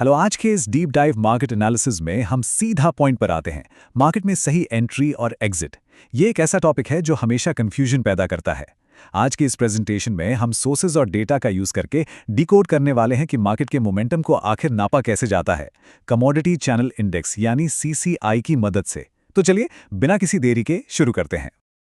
Hello, आज के इस डीप डाइव मार्केट एनालिसिस में हम सीधा पॉइंट पर आते हैं। मार्केट में सही एंट्री और एग्जिट, ये एक ऐसा टॉपिक है जो हमेशा कंफ्यूजन पैदा करता है। आज के इस प्रेजेंटेशन में हम सोर्सेज और डेटा का यूज करके डिकोड करने वाले हैं कि मार्केट के मोमेंटम को आखिर नापा कैसे जाता है, कमोडिटी चैनल इंडेक्स यानी सीसीआई की मदद से। तो चलिए बिना किसी देरी के शुरू करते हैं।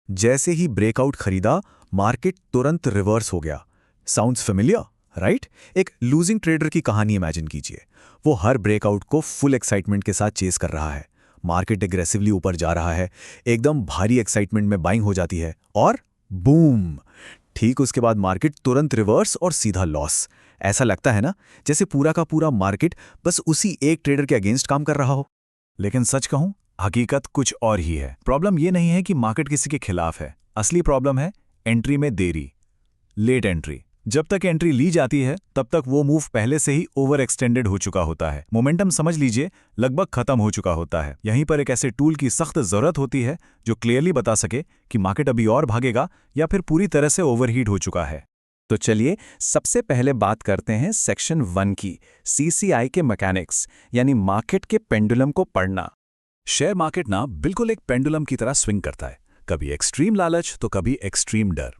जैसे ही ब्रेकआउट खरीदा, मार्केट तुरंत रिवर्स हो गया। Sounds familiar, right? एक लूजिंग ट्रेडर की कहानी इमेजिन कीजिए। वो हर ब्रेकआउट को फुल एक्साइटमेंट के साथ चेस कर रहा है। मार्केट एग्रेसिवली ऊपर जा रहा है, एकदम भारी एक्साइटमेंट में बाइंग हो जाती है और बूम! ठीक उसके बाद मार्केट तुरंत रिवर्स और सीधा लॉस। ऐसा लगता है ना जैसे पूरा का पूरा मार्केट बस उसी एक ट्रेडर के अगेंस्ट काम कर रहा हो। लेकिन सच कहूं, हकीकत कुछ और ही है। प्रॉब्लम ये नहीं है कि मार्केट किसी के खिलाफ है, असली प्रॉब्लम है एंट्री में देरी, लेट एंट्री। जब तक एंट्री ली जाती है तब तक वो मूव पहले से ही ओवर एक्सटेंडेड हो चुका होता है। मोमेंटम समझ लीजिए लगभग खत्म हो चुका होता है। यहीं पर एक ऐसे टूल की सख्त जरूरत होती है जो क्लियरली बता सके कि मार्केट अभी और भागेगा या फिर पूरी तरह से ओवरहीट हो चुका है। तो चलिए सबसे पहले बात करते हैं सेक्शन 1 की, सीसीआई के मैकेनिक्स यानी मार्केट के पेंडुलम को पढ़ना। शेयर मार्केट ना बिल्कुल एक पेंडुलम की तरह स्विंग करता है, कभी एक्सट्रीम लालच तो कभी एक्सट्रीम डर।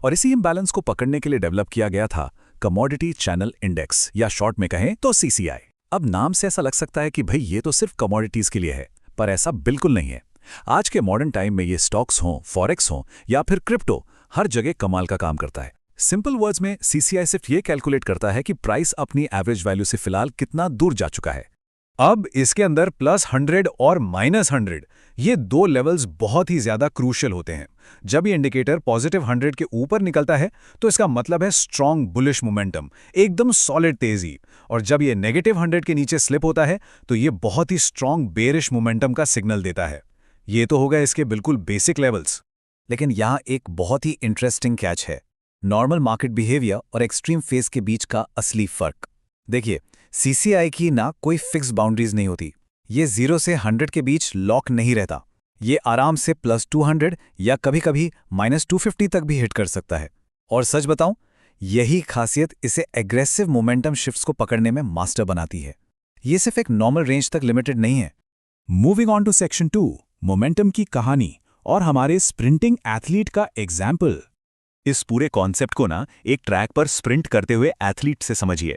और इसी इम्बैलेंस को पकड़ने के लिए डेवलप किया गया था कमोडिटी चैनल इंडेक्स, या शॉर्ट में कहें तो सीसीआई। अब नाम से ऐसा लग सकता है कि भाई ये तो सिर्फ कमोडिटीज के लिए है, पर ऐसा बिल्कुल नहीं है। आज के मॉडर्न टाइम में ये स्टॉक्स हों, फॉरेक्स हों या फिर क्रिप्टो, हर जगह कमाल का काम करता है। सिंपल वर्ड्स में सीसीआई सिर्फ ये कैलकुलेट करता है कि प्राइस अपनी एवरेज वैल्यू से फिलहाल कितना दूर जा चुका है। अब इसके अंदर +100 और -100 ये दो लेवल्स बहुत ही ज्यादा क्रूशियल होते हैं। जब ये इंडिकेटर +100 के ऊपर निकलता है तो इसका मतलब है स्ट्रॉन्ग बुलिश मोमेंटम, एकदम सॉलिड तेजी। और जब ये -100 के नीचे स्लिप होता है तो ये बहुत ही स्ट्रॉन्ग बेरिश मोमेंटम का सिग्नल देता है। ये तो होगा इसके बिल्कुल बेसिक लेवल्स। लेकिन यहाँ एक बहुत ही इंटरेस्टिंग कैच है, नॉर्मल मार्केट बिहेवियर और एक्सट्रीम फेज के बीच का असली फर्क। देखिए, सीसीआई की ना कोई फिक्स बाउंड्रीज नहीं होती। ये 0 से 100 के बीच लॉक नहीं रहता। ये आराम से +200 या कभी-कभी -250 तक भी हिट कर सकता है। और सच बताऊं, यही खासियत इसे एग्रेसिव मोमेंटम शिफ्ट्स को पकड़ने में मास्टर बनाती है। ये सिर्फ एक नॉर्मल रेंज तक लिमिटेड नहीं है। Moving on to section 2, momentum की कहानी और हमारे स्प्रिंटिंग एथलीट का एग्जाम्पल। इस पूरे कॉन्सेप्ट को ना एक ट्रैक पर स्प्रिंट करते हुए एथलीट से समझिए।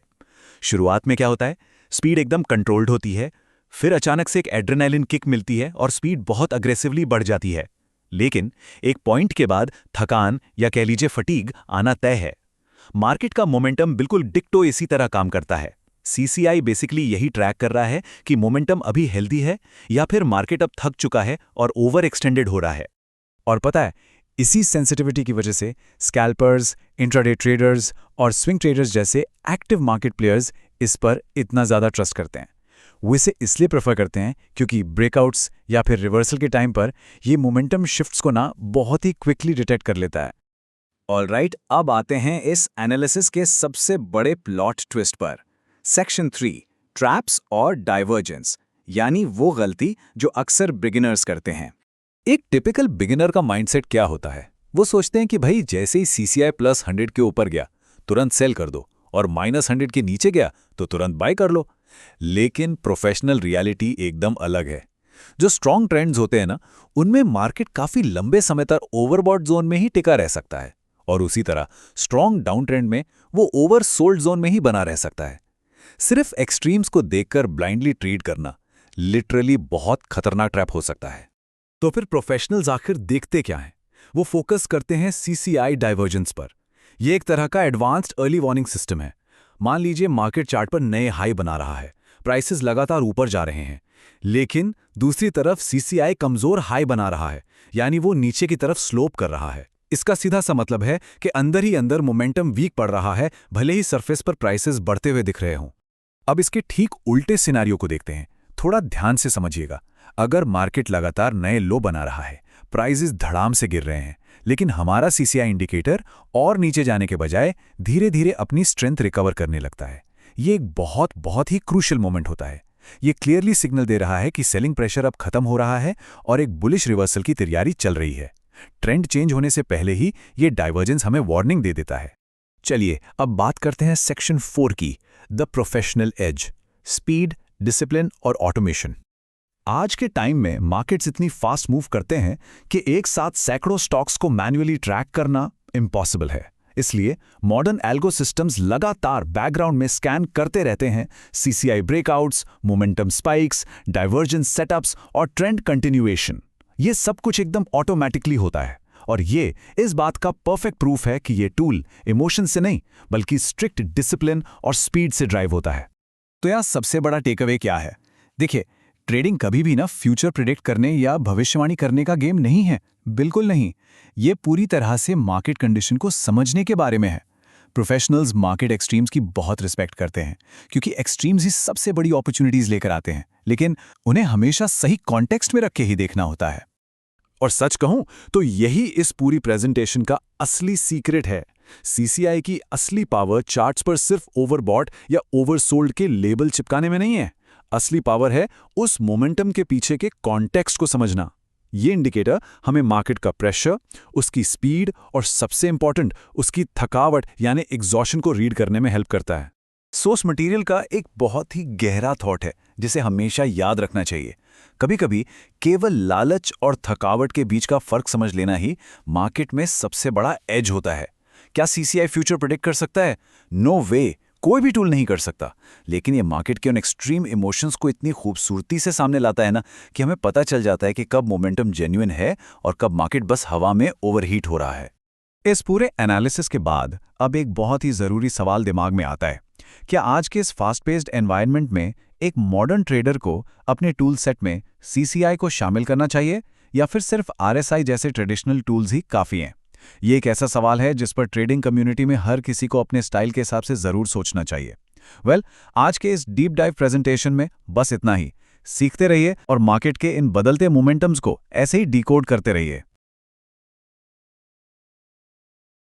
शुरुआत में क्या होता है, स्पीड एकदम कंट्रोल्ड होती है, फिर अचानक से एक एड्रेनालिन किक मिलती है और स्पीड बहुत अग्रेसिवली बढ़ जाती है। लेकिन एक पॉइंट के बाद थकान या कह लीजिए फटीग आना तय है। मार्केट का मोमेंटम बिल्कुल डिक्टो इसी तरह काम करता है। सीसीआई बेसिकली यही ट्रैक कर रहा है कि मोमेंटम अभी हेल्दी है या फिर मार्केट अब थक चुका है और ओवर एक्सटेंडेड हो रहा है। और पता है, इसी सेंसिटिविटी की वजह से स्कैल्पर्स, इंट्राडे ट्रेडर्स और स्विंग ट्रेडर्स जैसे एक्टिव मार्केट प्लेयर्स इस पर इतना ज़्यादा ट्रस्ट करते हैं। वो इसे इसलिए प्रेफर करते हैं क्योंकि ब्रेकआउट्स या फिर रिवर्सल के टाइम पर ये मोमेंटम शिफ्ट्स को ना बहुत ही क्विकली डिटेक्ट कर लेता है। ऑलराइट, अब आते हैं इस एनालिसिस के सबसे बड़े प्लॉट ट्विस्ट पर। सेक्शन 3, ट्रैप्स और डाइवर्जेंस, यानी वो गलती जो अक्सर बिगिनर्स करते हैं। एक टिपिकल बिगिनर का माइंडसेट क्या होता है? वो सोचते हैं कि भाई जैसे ही सीसीआई +100 के ऊपर गया तुरंत सेल कर दो, और -100 के नीचे गया तो तुरंत बाय कर लो। लेकिन प्रोफेशनल रियलिटी एकदम अलग है। जो स्ट्रॉन्ग ट्रेंड्स होते हैं ना, उनमें मार्केट काफी लंबे समय तक ओवरबॉट जोन में ही टिका रह सकता है, और उसी तरह स्ट्रॉन्ग डाउन ट्रेंड में वो ओवर सोल्ड जोन में ही बना रह सकता है। सिर्फ एक्सट्रीम्स को देखकर ब्लाइंडली ट्रेड करना लिटरली बहुत खतरनाक ट्रैप हो सकता है। तो फिर प्रोफेशनल्स आखिर देखते क्या हैं? वो फोकस करते हैं सीसीआई डाइवर्जेंस पर। यह एक तरह का एडवांस्ड अर्ली वार्निंग सिस्टम है। मान लीजिए मार्केट चार्ट पर नए हाई बना रहा है, प्राइसेस लगातार ऊपर जा रहे हैं, लेकिन दूसरी तरफ सीसीआई कमजोर हाई बना रहा है, यानी वो नीचे की तरफ स्लोप कर रहा है। इसका सीधा सा मतलब है कि अंदर ही अंदर मोमेंटम वीक पड़ रहा है, भले ही सरफेस पर प्राइसेस बढ़ते हुए दिख रहे हों। अब इसके ठीक उल्टे सिनेरियो को देखते हैं, थोड़ा ध्यान से समझिएगा। अगर मार्केट लगातार नए लो बना रहा है, प्राइसेस धड़ाम से गिर रहे हैं, लेकिन हमारा सीसीआई इंडिकेटर और नीचे जाने के बजाय धीरे धीरे अपनी स्ट्रेंथ रिकवर करने लगता है, ये एक बहुत ही क्रूशियल मोमेंट होता है। ये क्लियरली सिग्नल दे रहा है कि सेलिंग प्रेशर अब खत्म हो रहा है और एक बुलिश रिवर्सल की तैयारी चल रही है। ट्रेंड चेंज होने से पहले ही ये डाइवर्जेंस हमें वार्निंग दे देता है। चलिए अब बात करते हैं सेक्शन 4 की, the professional edge. Speed, discipline और ऑटोमेशन। आज के टाइम में मार्केट्स इतनी फास्ट मूव करते हैं कि एक साथ सैकड़ों स्टॉक्स को मैन्युअली ट्रैक करना इम्पॉसिबल है। इसलिए मॉडर्न एल्गो सिस्टम्स लगातार बैकग्राउंड में स्कैन करते रहते हैं CCI breakouts, momentum spikes, divergence setups और ट्रेंड कंटिन्यूएशन। ये सब कुछ एकदम ऑटोमेटिकली होता है और ये इस बात का परफेक्ट प्रूफ है कि ये टूल इमोशन से नहीं बल्कि स्ट्रिक्ट डिसिप्लिन और स्पीड से ड्राइव होता है। तो यहाँ सबसे बड़ा टेकअवे क्या है? देखिए, ट्रेडिंग कभी भी ना फ्यूचर प्रिडिक्ट करने या भविष्यवाणी करने का गेम नहीं है, बिल्कुल नहीं। ये पूरी तरह से मार्केट कंडीशन को समझने के बारे में है। प्रोफेशनल्स मार्केट एक्सट्रीम्स की बहुत रिस्पेक्ट करते हैं क्योंकि एक्सट्रीम्स ही सबसे बड़ी अपॉर्चुनिटीज लेकर आते हैं, लेकिन उन्हें हमेशा सही कॉन्टेक्स्ट में रख के ही देखना होता है। और सच कहूं तो यही इस पूरी प्रेजेंटेशन का असली सीक्रेट है। सीसीआई की असली पावर चार्ट्स पर सिर्फ ओवरबॉट या ओवरसोल्ड के लेबल चिपकाने में नहीं है। असली पावर है उस मोमेंटम के पीछे के कॉन्टेक्स्ट को समझना। ये इंडिकेटर हमें मार्केट का प्रेशर, उसकी स्पीड और सबसे इंपॉर्टेंट उसकी थकावट यानी एग्जॉशन को रीड करने में हेल्प करता है। सोर्स मटेरियल का एक बहुत ही गहरा थॉट है जिसे हमेशा याद रखना चाहिए। कभी-कभी केवल लालच और थकावट के बीच का फर्क समझ लेना ही मार्केट में सबसे बड़ा एज होता है। क्या सीसीआई फ्यूचर प्रेडिक्ट कर सकता है? नो वे, कोई भी टूल नहीं कर सकता। लेकिन ये मार्केट के उन एक्सट्रीम इमोशंस को इतनी खूबसूरती से सामने लाता है ना कि हमें पता चल जाता है कि कब मोमेंटम जेन्युइन है और कब मार्केट बस हवा में ओवरहीट हो रहा है। इस पूरे एनालिसिस के बाद अब एक बहुत ही जरूरी सवाल दिमाग में आता है। क्या आज के इस फास्ट पेस्ड एनवायरनमेंट में एक मॉडर्न ट्रेडर को अपने टूल सेट में सीसीआई को शामिल करना चाहिए या फिर सिर्फ आरएसआई जैसे ट्रेडिशनल टूल्स ही काफ़ी हैं? ये एक ऐसा सवाल है जिस पर ट्रेडिंग कम्युनिटी में हर किसी को अपने स्टाइल के हिसाब से ज़रूर सोचना चाहिए। आज के इस डीप डाइव प्रेजेंटेशन में बस इतना ही। सीखते रहिए और मार्केट के इन बदलते मोमेंटम्स को ऐसे ही डिकोड करते रहिए।